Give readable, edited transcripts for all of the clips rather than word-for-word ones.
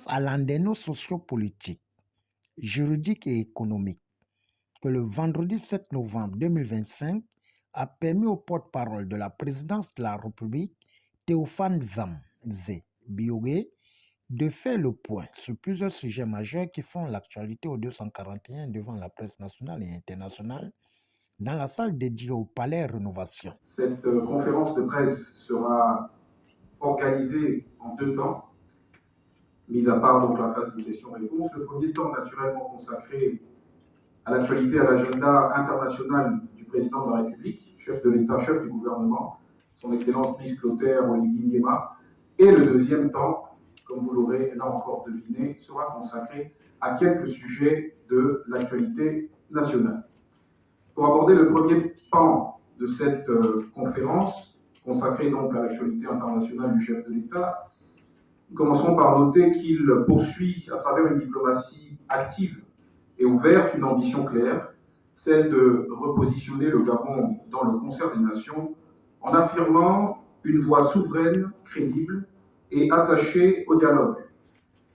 Face à l'endéno sociopolitique, juridique et économique que le vendredi 7 novembre 2025 a permis au porte-parole de la présidence de la République, Théophane Zamzé Biogé, de faire le point sur plusieurs sujets majeurs qui font l'actualité au 241 devant la presse nationale et internationale dans la salle dédiée au Palais Rénovation. Cette conférence de presse sera organisée en 2 temps, mis à part donc la phase de questions-réponses. Le premier temps naturellement consacré à l'actualité, à l'agenda international du président de la République, chef de l'État, chef du gouvernement, son Excellence Brice Clotaire Oligui Nguema. Et le deuxième temps, comme vous l'aurez là encore deviné, sera consacré à quelques sujets de l'actualité nationale. Pour aborder le premier pan de cette conférence, consacrée donc à l'actualité internationale du chef de l'État, nous commencerons par noter qu'il poursuit à travers une diplomatie active et ouverte une ambition claire, celle de repositionner le Gabon dans le concert des nations en affirmant une voix souveraine, crédible et attachée au dialogue.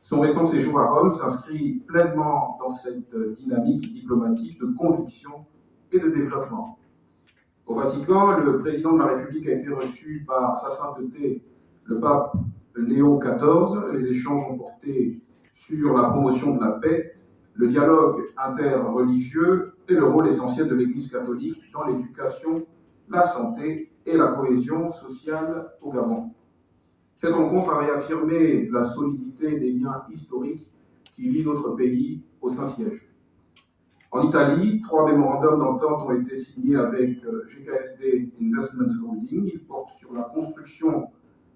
Son récent séjour à Rome s'inscrit pleinement dans cette dynamique diplomatique de conviction et de développement. Au Vatican, le président de la République a été reçu par sa sainteté, le pape Léon XIV. Les échanges ont porté sur la promotion de la paix, le dialogue interreligieux et le rôle essentiel de l'Église catholique dans l'éducation, la santé et la cohésion sociale au Gabon. Cette rencontre a réaffirmé la solidité des liens historiques qui lient notre pays au Saint-Siège. En Italie, 3 mémorandums d'entente ont été signés avec GKSD Investment Holding. Ils portent sur la construction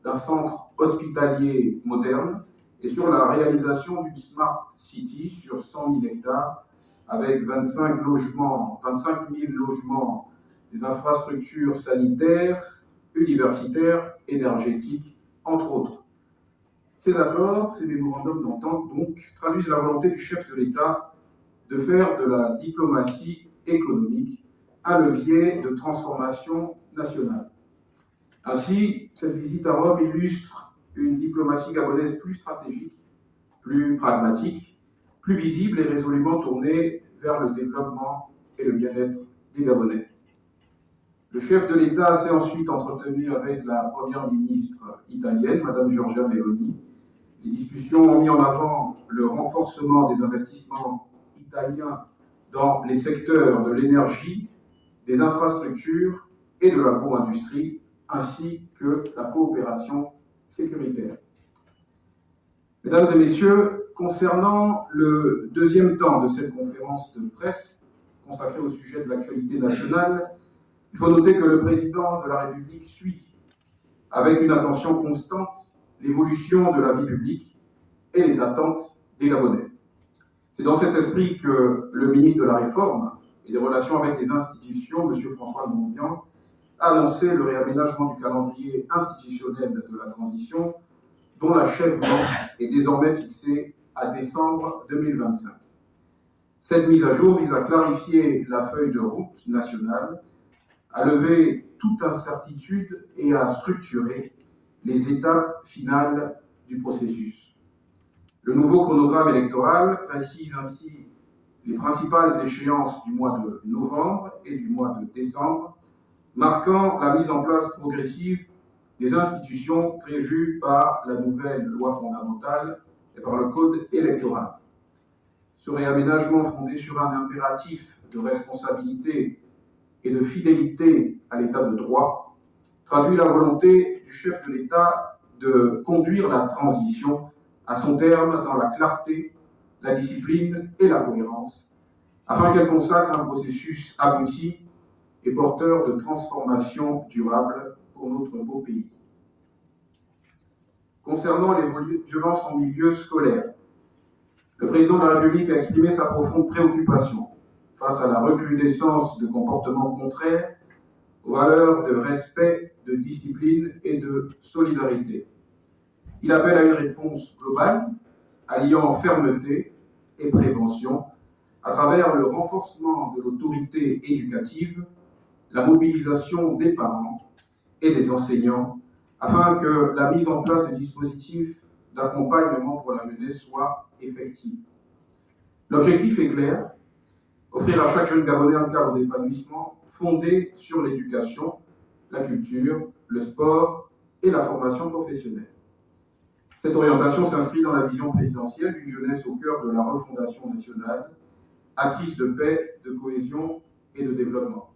d'un centre hospitalier moderne et sur la réalisation d'une Smart City sur 100 000 hectares avec 25 000 logements, des infrastructures sanitaires, universitaires, énergétiques, entre autres. Ces accords, ces mémorandums d'entente, donc, traduisent la volonté du chef de l'État de faire de la diplomatie économique un levier de transformation nationale. Ainsi, cette visite à Rome illustre une diplomatie gabonaise plus stratégique, plus pragmatique, plus visible et résolument tournée vers le développement et le bien-être des Gabonais. Le chef de l'État s'est ensuite entretenu avec la première ministre italienne, Mme Giorgia Meloni. Les discussions ont mis en avant le renforcement des investissements italiens dans les secteurs de l'énergie, des infrastructures et de l'agro-industrie, ainsi que la coopération sécuritaire. Mesdames et messieurs, concernant le deuxième temps de cette conférence de presse consacrée au sujet de l'actualité nationale, il faut noter que le président de la République suit avec une attention constante l'évolution de la vie publique et les attentes des Gabonais. C'est dans cet esprit que le ministre de la Réforme et des Relations avec les institutions, M. François Monbian, a annoncé le réaménagement du calendrier institutionnel de la transition, dont l'achèvement est désormais fixé à décembre 2025. Cette mise à jour vise à clarifier la feuille de route nationale, à lever toute incertitude et à structurer les étapes finales du processus. Le nouveau chronogramme électoral précise ainsi les principales échéances du mois de novembre et du mois de décembre, marquant la mise en place progressive des institutions prévues par la nouvelle loi fondamentale et par le code électoral. Ce réaménagement fondé sur un impératif de responsabilité et de fidélité à l'état de droit traduit la volonté du chef de l'État de conduire la transition à son terme dans la clarté, la discipline et la cohérence, afin qu'elle consacre un processus abouti et porteur de transformation durable pour notre beau pays. Concernant les violences en milieu scolaire, le président de la République a exprimé sa profonde préoccupation face à la recrudescence de comportements contraires aux valeurs de respect, de discipline et de solidarité. Il appelle à une réponse globale, alliant fermeté et prévention, à travers le renforcement de l'autorité éducative, la mobilisation des parents et des enseignants, afin que la mise en place de dispositifs d'accompagnement pour la jeunesse soit effective. L'objectif est clair, offrir à chaque jeune Gabonais un cadre d'épanouissement fondé sur l'éducation, la culture, le sport et la formation professionnelle. Cette orientation s'inscrit dans la vision présidentielle d'une jeunesse au cœur de la refondation nationale, actrice de paix, de cohésion et de développement.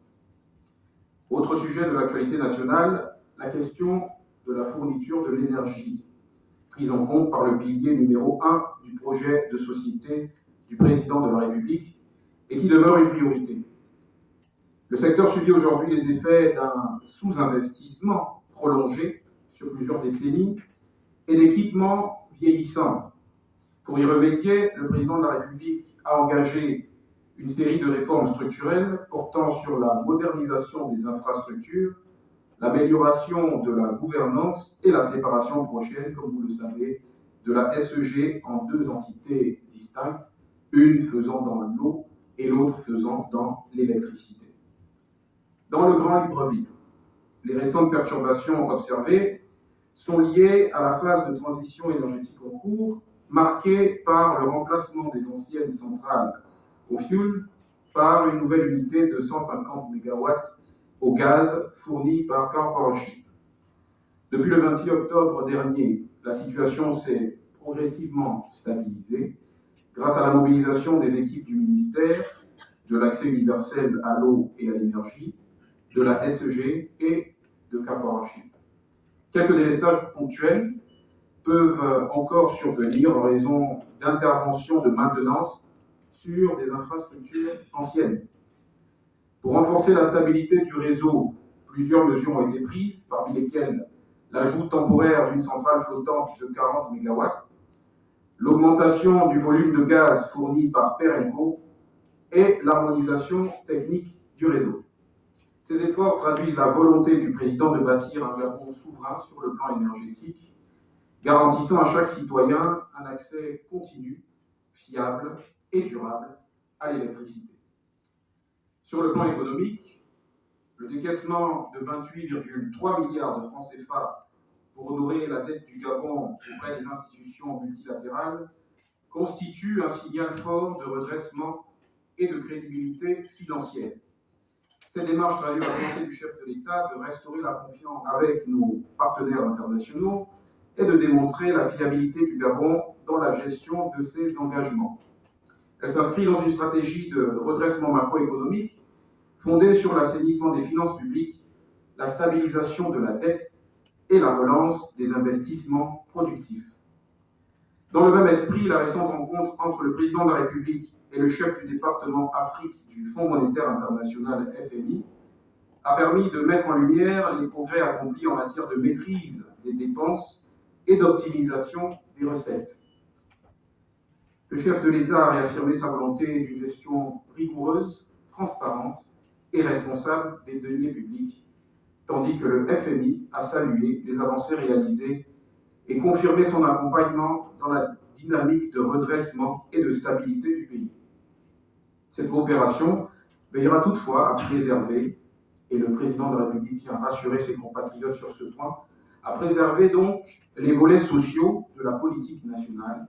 Autre sujet de l'actualité nationale, la question de la fourniture de l'énergie, prise en compte par le pilier numéro 1 du projet de société du président de la République et qui demeure une priorité. Le secteur subit aujourd'hui les effets d'un sous-investissement prolongé sur plusieurs décennies et d'équipements vieillissants. Pour y remédier, le président de la République a engagé une série de réformes structurelles portant sur la modernisation des infrastructures, l'amélioration de la gouvernance et la séparation prochaine, comme vous le savez, de la SEG en deux entités distinctes, une faisant dans l'eau et l'autre faisant dans l'électricité. Dans le Grand Libreville, les récentes perturbations observées sont liées à la phase de transition énergétique en cours, marquée par le remplacement des anciennes centrales au fioul par une nouvelle unité de 150 MW au gaz fournie par Car Powership. Depuis le 26 octobre dernier, la situation s'est progressivement stabilisée grâce à la mobilisation des équipes du ministère, de l'accès universel à l'eau et à l'énergie, de la SEG et de Car Powership. Quelques délestages ponctuels peuvent encore survenir en raison d'interventions de maintenance sur des infrastructures anciennes. Pour renforcer la stabilité du réseau, plusieurs mesures ont été prises, parmi lesquelles l'ajout temporaire d'une centrale flottante de 40 MW, l'augmentation du volume de gaz fourni par Perenco et l'harmonisation technique du réseau. Ces efforts traduisent la volonté du président de bâtir un Gabon souverain sur le plan énergétique, garantissant à chaque citoyen un accès continu, fiable et durable à l'électricité. Sur le plan économique, le décaissement de 28,3 milliards de francs CFA pour honorer la dette du Gabon auprès des institutions multilatérales constitue un signal fort de redressement et de crédibilité financière. Cette démarche traduit la volonté du chef de l'État de restaurer la confiance avec nos partenaires internationaux et de démontrer la fiabilité du Gabon dans la gestion de ses engagements. Elle s'inscrit dans une stratégie de redressement macroéconomique fondée sur l'assainissement des finances publiques, la stabilisation de la dette et la relance des investissements productifs. Dans le même esprit, la récente rencontre entre le président de la République et le chef du département Afrique du Fonds monétaire international FMI a permis de mettre en lumière les progrès accomplis en matière de maîtrise des dépenses et d'optimisation des recettes. Le chef de l'État a réaffirmé sa volonté d'une gestion rigoureuse, transparente et responsable des deniers publics, tandis que le FMI a salué les avancées réalisées et confirmé son accompagnement dans la dynamique de redressement et de stabilité du pays. Cette coopération veillera toutefois à préserver, et le président de la République tient à rassurer ses compatriotes sur ce point, à préserver donc les volets sociaux de la politique nationale,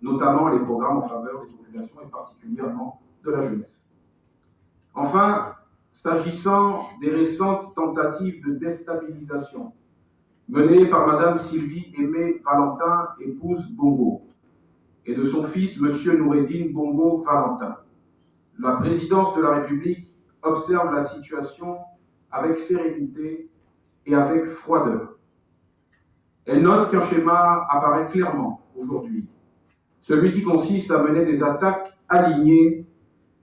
notamment les programmes en faveur des populations et particulièrement de la jeunesse. Enfin, s'agissant des récentes tentatives de déstabilisation menées par Mme Sylvie Aimé Valentin, épouse Bongo, et de son fils M. Noureddine Bongo Valentin, la présidence de la République observe la situation avec sérénité et avec froideur. Elle note qu'un schéma apparaît clairement aujourd'hui, celui qui consiste à mener des attaques alignées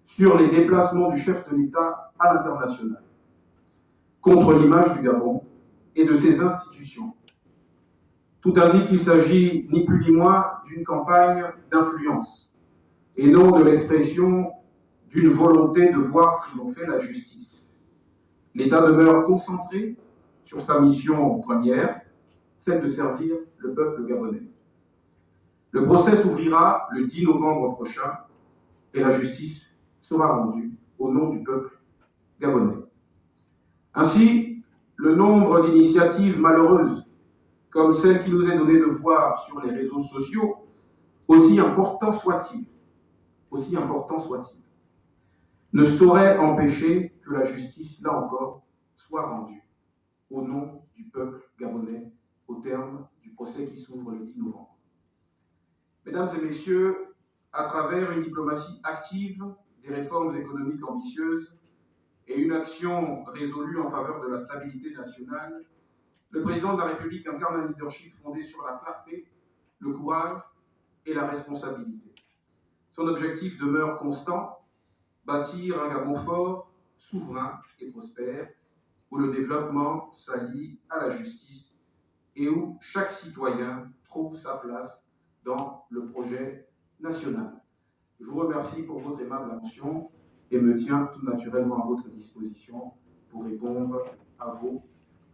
sur les déplacements du chef de l'État à l'international, contre l'image du Gabon et de ses institutions. Tout indique qu'il s'agit ni plus ni moins d'une campagne d'influence et non de l'expression d'une volonté de voir triompher la justice. L'État demeure concentré sur sa mission première, celle de servir le peuple gabonais. Le procès s'ouvrira le 10 novembre prochain et la justice sera rendue au nom du peuple gabonais. Ainsi, le nombre d'initiatives malheureuses comme celle qui nous est donnée de voir sur les réseaux sociaux, aussi important soit-il, ne saurait empêcher que la justice, là encore, soit rendue au nom du peuple gabonais au terme du procès qui s'ouvre le 10 novembre. Mesdames et messieurs, à travers une diplomatie active, des réformes économiques ambitieuses et une action résolue en faveur de la stabilité nationale, le président de la République incarne un leadership fondé sur la clarté, le courage et la responsabilité. Son objectif demeure constant, bâtir un Gabon fort, souverain et prospère, où le développement s'allie à la justice et où chaque citoyen trouve sa place dans le projet national. Je vous remercie pour votre aimable attention et me tiens tout naturellement à votre disposition pour répondre à vos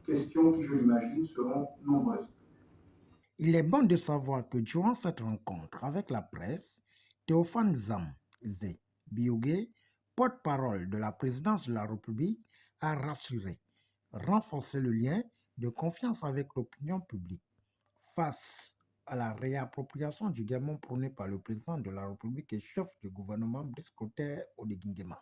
questions qui, je l'imagine, seront nombreuses. Il est bon de savoir que durant cette rencontre avec la presse, Théophane Zam Zé Biogé, porte-parole de la présidence de la République, a rassuré, renforcé le lien de confiance avec l'opinion publique face à la réappropriation du Gabon prônée par le président de la République et chef du gouvernement Brice Clotaire Oligui Nguema.